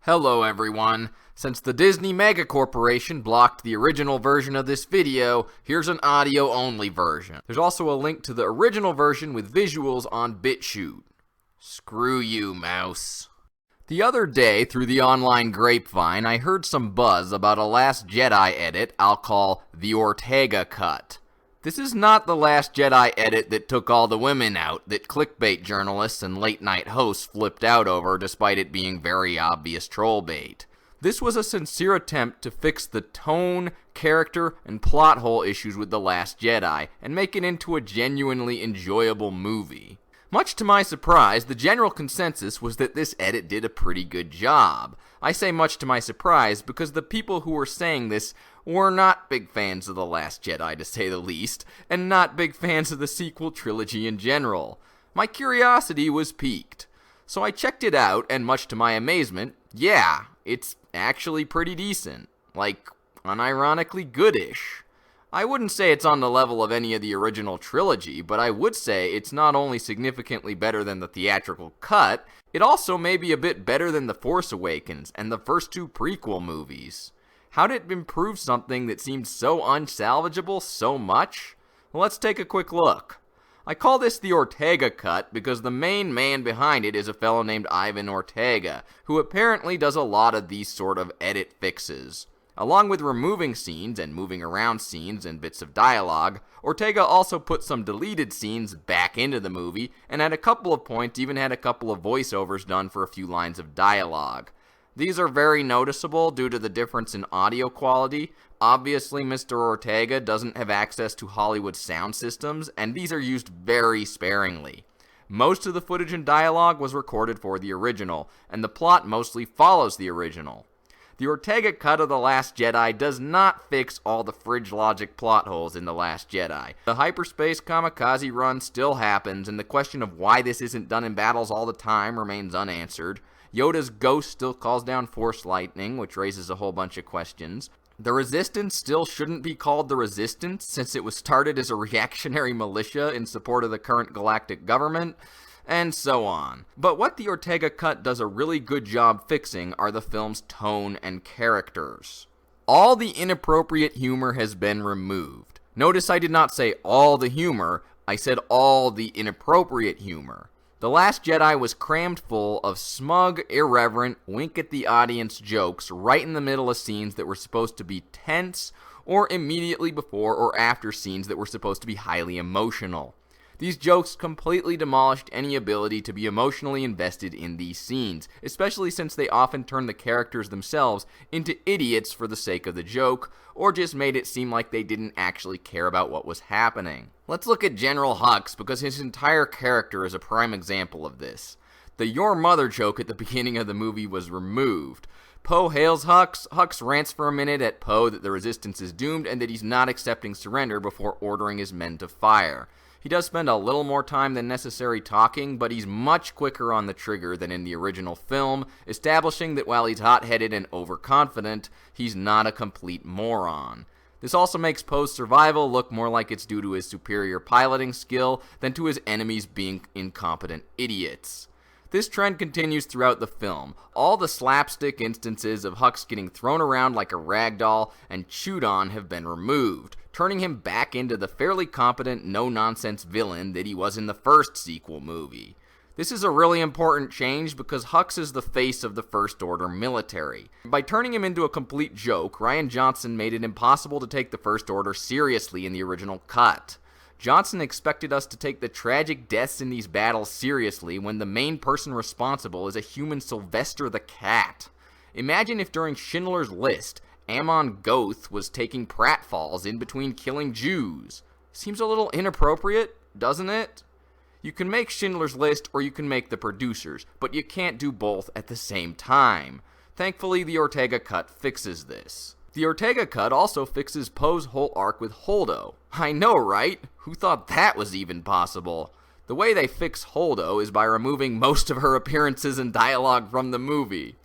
Hello everyone. Since the Disney Mega Corporation blocked the original version of this video, here's an audio-only version. There's also a link to the original version with visuals on BitChute. Screw you, mouse. The other day, through the online grapevine, I heard some buzz about a Last Jedi edit I'll call the Ortega Cut. This is not the Last Jedi edit that took all the women out that clickbait journalists and late-night hosts flipped out over despite it being very obvious troll bait. This was a sincere attempt to fix the tone, character, and plot hole issues with The Last Jedi and make it into a genuinely enjoyable movie. Much to my surprise, the general consensus was that this edit did a pretty good job. I say much to my surprise because the people who were saying this were not big fans of The Last Jedi, to say the least, and not big fans of the sequel trilogy in general. My curiosity was piqued. So I checked it out, and much to my amazement, yeah, it's actually pretty decent. Like, unironically goodish. I wouldn't say it's on the level of any of the original trilogy, but I would say it's not only significantly better than the theatrical cut, it also may be a bit better than The Force Awakens and the first two prequel movies. How did it improve something that seemed so unsalvageable so much? Well, let's take a quick look. I call this the Ortega Cut because the main man behind it is a fellow named Ivan Ortega, who apparently does a lot of these sort of edit fixes. Along with removing scenes and moving around scenes and bits of dialogue, Ortega also put some deleted scenes back into the movie, and at a couple of points even had a couple of voiceovers done for a few lines of dialogue. These are very noticeable due to the difference in audio quality. Obviously, Mr. Ortega doesn't have access to Hollywood sound systems, and these are used very sparingly. Most of the footage and dialogue was recorded for the original, and the plot mostly follows the original. The Ortega Cut of The Last Jedi does not fix all the fridge logic plot holes in The Last Jedi. The hyperspace kamikaze run still happens, and the question of why this isn't done in battles all the time remains unanswered. Yoda's ghost still calls down Force lightning, which raises a whole bunch of questions. The Resistance still shouldn't be called the Resistance, since it was started as a reactionary militia in support of the current galactic government, and so on. But what the Ortega Cut does a really good job fixing are the film's tone and characters. All the inappropriate humor has been removed. Notice I did not say all the humor, I said all the inappropriate humor. The Last Jedi was crammed full of smug, irreverent, wink-at-the-audience jokes right in the middle of scenes that were supposed to be tense, or immediately before or after scenes that were supposed to be highly emotional. These jokes completely demolished any ability to be emotionally invested in these scenes, especially since they often turned the characters themselves into idiots for the sake of the joke, or just made it seem like they didn't actually care about what was happening. Let's look at General Hux, because his entire character is a prime example of this. The "your mother" joke at the beginning of the movie was removed. Poe hails Hux. Hux rants for a minute at Poe that the Resistance is doomed and that he's not accepting surrender before ordering his men to fire. He does spend a little more time than necessary talking, but he's much quicker on the trigger than in the original film, establishing that while he's hot-headed and overconfident, he's not a complete moron. This also makes Poe's survival look more like it's due to his superior piloting skill than to his enemies being incompetent idiots. This trend continues throughout the film. All the slapstick instances of Hux getting thrown around like a rag doll and chewed on have been removed, turning him back into the fairly competent, no-nonsense villain that he was in the first sequel movie. This is a really important change because Hux is the face of the First Order military. By turning him into a complete joke, Rian Johnson made it impossible to take the First Order seriously in the original cut. Johnson expected us to take the tragic deaths in these battles seriously when the main person responsible is a human Sylvester the Cat. Imagine if during Schindler's List, Amon Goth was taking pratfalls in between killing Jews. Seems a little inappropriate, doesn't it? You can make Schindler's List or you can make The Producers, but you can't do both at the same time. Thankfully, the Ortega Cut fixes this. The Ortega Cut also fixes Poe's whole arc with Holdo. I know, right? Who thought that was even possible? The way they fix Holdo is by removing most of her appearances and dialogue from the movie.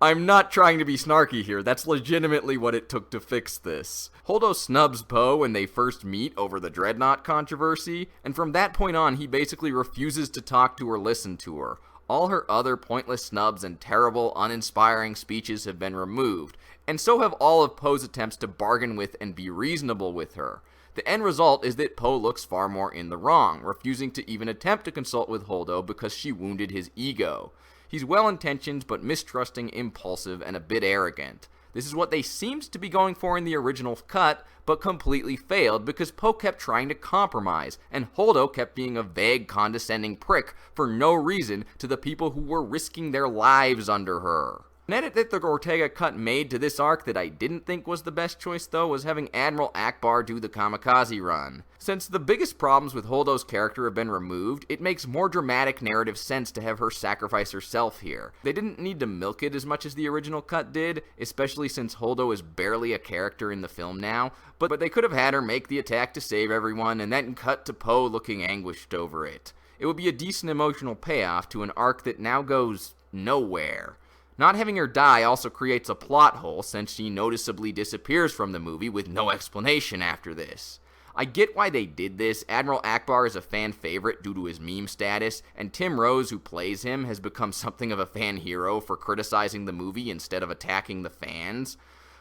I'm not trying to be snarky here, that's legitimately what it took to fix this. Holdo snubs Poe when they first meet over the Dreadnought controversy, and from that point on he basically refuses to talk to or listen to her. All her other pointless snubs and terrible, uninspiring speeches have been removed, and so have all of Poe's attempts to bargain with and be reasonable with her. The end result is that Poe looks far more in the wrong, refusing to even attempt to consult with Holdo because she wounded his ego. He's well-intentioned but mistrusting, impulsive, and a bit arrogant. This is what they seemed to be going for in the original cut, but completely failed because Poe kept trying to compromise, and Holdo kept being a vague, condescending prick for no reason to the people who were risking their lives under her. An edit that the Ortega Cut made to this arc that I didn't think was the best choice though was having Admiral Ackbar do the kamikaze run. Since the biggest problems with Holdo's character have been removed, it makes more dramatic narrative sense to have her sacrifice herself here. They didn't need to milk it as much as the original cut did, especially since Holdo is barely a character in the film now, but they could have had her make the attack to save everyone and then cut to Poe looking anguished over it. It would be a decent emotional payoff to an arc that now goes nowhere. Not having her die also creates a plot hole since she noticeably disappears from the movie with no explanation after this. I get why they did this. Admiral Ackbar is a fan favorite due to his meme status, and Tim Rose, who plays him, has become something of a fan hero for criticizing the movie instead of attacking the fans.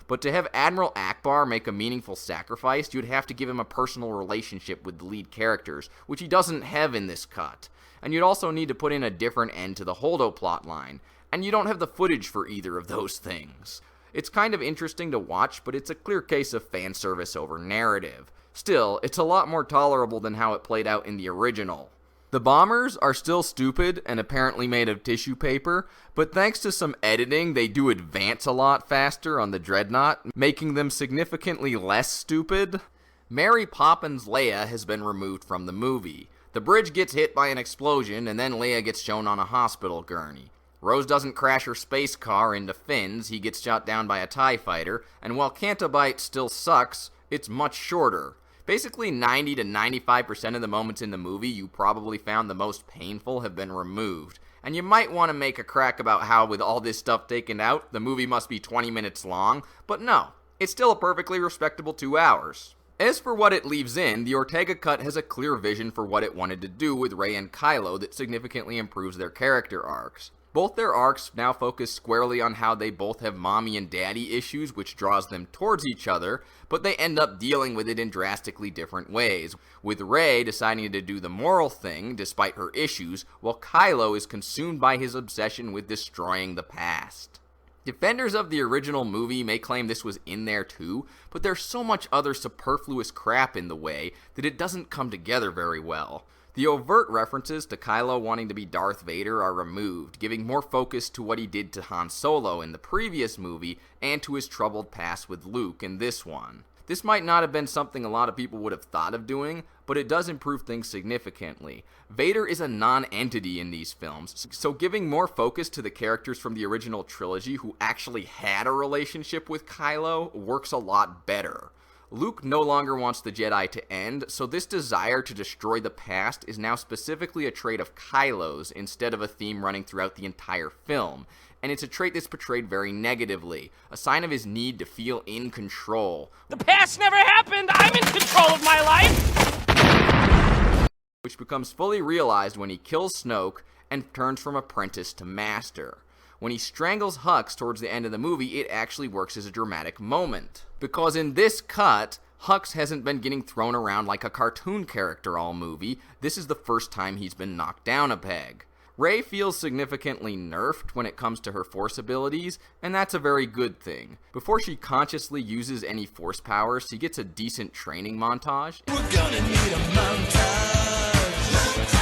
But to have Admiral Ackbar make a meaningful sacrifice, you'd have to give him a personal relationship with the lead characters, which he doesn't have in this cut. And you'd also need to put in a different end to the Holdo plotline. And you don't have the footage for either of those things. It's kind of interesting to watch, but it's a clear case of fan service over narrative. Still, it's a lot more tolerable than how it played out in the original. The bombers are still stupid and apparently made of tissue paper, but thanks to some editing, they do advance a lot faster on the Dreadnought, making them significantly less stupid. Mary Poppins Leia has been removed from the movie. The bridge gets hit by an explosion, and then Leia gets shown on a hospital gurney. Rose doesn't crash her space car into Finn's, he gets shot down by a TIE fighter, and while Cantabite still sucks, it's much shorter. Basically 90 to 95% of the moments in the movie you probably found the most painful have been removed. And you might want to make a crack about how with all this stuff taken out, the movie must be 20 minutes long, but no, it's still a perfectly respectable 2 hours. As for what it leaves in, the Ortega Cut has a clear vision for what it wanted to do with Rey and Kylo that significantly improves their character arcs. Both their arcs now focus squarely on how they both have mommy and daddy issues, which draws them towards each other, but they end up dealing with it in drastically different ways, with Rey deciding to do the moral thing despite her issues, while Kylo is consumed by his obsession with destroying the past. Defenders of the original movie may claim this was in there too, but there's so much other superfluous crap in the way that it doesn't come together very well. The overt references to Kylo wanting to be Darth Vader are removed, giving more focus to what he did to Han Solo in the previous movie and to his troubled past with Luke in this one. This might not have been something a lot of people would have thought of doing, but it does improve things significantly. Vader is a non-entity in these films, so giving more focus to the characters from the original trilogy who actually had a relationship with Kylo works a lot better. Luke no longer wants the Jedi to end, so this desire to destroy the past is now specifically a trait of Kylo's instead of a theme running throughout the entire film. And it's a trait that's portrayed very negatively, a sign of his need to feel in control. The past never happened! I'm in control of my life! Which becomes fully realized when he kills Snoke and turns from apprentice to master. When he strangles Hux towards the end of the movie, it actually works as a dramatic moment. Because in this cut, Hux hasn't been getting thrown around like a cartoon character all movie. This is the first time he's been knocked down a peg. Rey feels significantly nerfed when it comes to her Force abilities, and that's a very good thing. Before she consciously uses any Force powers, she gets a decent training montage. We're gonna need a montage.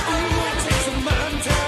Ooh, it takes a montage.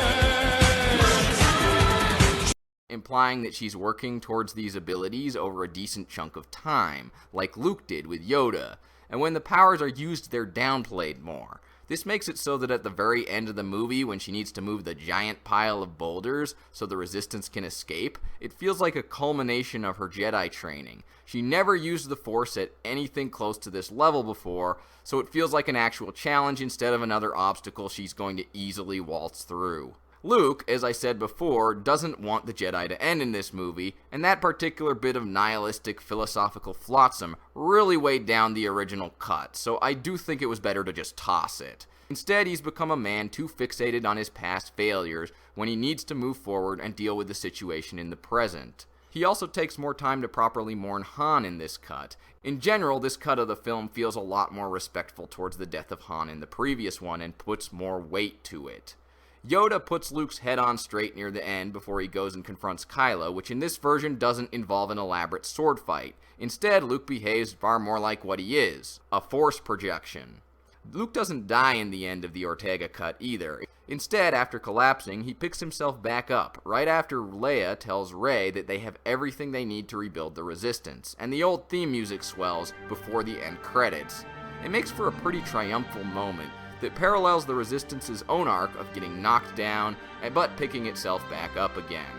Implying that she's working towards these abilities over a decent chunk of time, like Luke did with Yoda. And when the powers are used, they're downplayed more. This makes it so that at the very end of the movie, when she needs to move the giant pile of boulders so the Resistance can escape, it feels like a culmination of her Jedi training. She never used the Force at anything close to this level before, so it feels like an actual challenge instead of another obstacle she's going to easily waltz through. Luke, as I said before, doesn't want the Jedi to end in this movie, and that particular bit of nihilistic philosophical flotsam really weighed down the original cut, so I do think it was better to just toss it. Instead, he's become a man too fixated on his past failures when he needs to move forward and deal with the situation in the present. He also takes more time to properly mourn Han in this cut. In general, this cut of the film feels a lot more respectful towards the death of Han in the previous one and puts more weight to it. Yoda puts Luke's head on straight near the end before he goes and confronts Kylo, which in this version doesn't involve an elaborate sword fight. Instead, Luke behaves far more like what he is, a force projection. Luke doesn't die in the end of the Ortega cut either. Instead, after collapsing, he picks himself back up, right after Leia tells Rey that they have everything they need to rebuild the Resistance, and the old theme music swells before the end credits. It makes for a pretty triumphal moment that parallels the Resistance's own arc of getting knocked down, but picking itself back up again.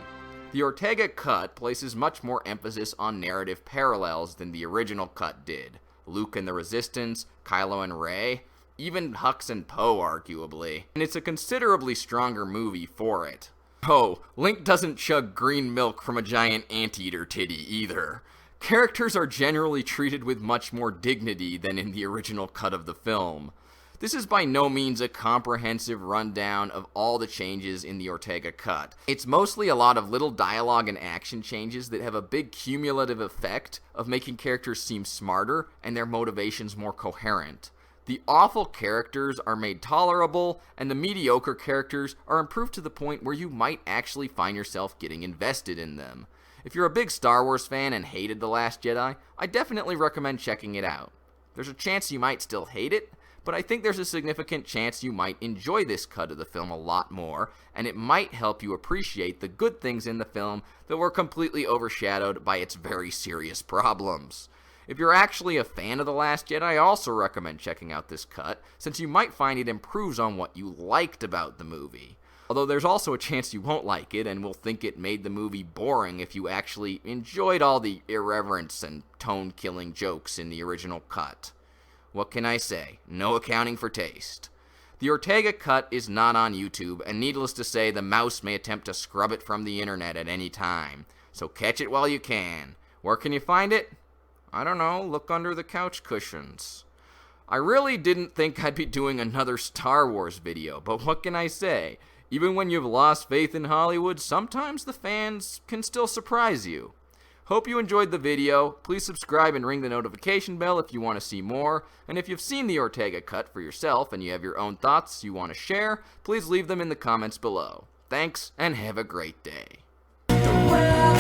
The Ortega cut places much more emphasis on narrative parallels than the original cut did. Luke and the Resistance, Kylo and Rey, even Hux and Poe, arguably. And it's a considerably stronger movie for it. Oh, Link doesn't chug green milk from a giant anteater titty either. Characters are generally treated with much more dignity than in the original cut of the film. This is by no means a comprehensive rundown of all the changes in the Ortega cut. It's mostly a lot of little dialogue and action changes that have a big cumulative effect of making characters seem smarter and their motivations more coherent. The awful characters are made tolerable, and the mediocre characters are improved to the point where you might actually find yourself getting invested in them. If you're a big Star Wars fan and hated The Last Jedi, I definitely recommend checking it out. There's a chance you might still hate it, but I think there's a significant chance you might enjoy this cut of the film a lot more, and it might help you appreciate the good things in the film that were completely overshadowed by its very serious problems. If you're actually a fan of The Last Jedi, I also recommend checking out this cut, since you might find it improves on what you liked about the movie. Although there's also a chance you won't like it and will think it made the movie boring if you actually enjoyed all the irreverence and tone-killing jokes in the original cut. What can I say? No accounting for taste. The Ortega cut is not on YouTube, and needless to say, the mouse may attempt to scrub it from the internet at any time. So catch it while you can. Where can you find it? I don't know, look under the couch cushions. I really didn't think I'd be doing another Star Wars video, but what can I say? Even when you've lost faith in Hollywood, sometimes the fans can still surprise you. Hope you enjoyed the video. Please subscribe and ring the notification bell if you want to see more. And if you've seen the Ortega cut for yourself and you have your own thoughts you want to share, please leave them in the comments below. Thanks, and have a great day. Well,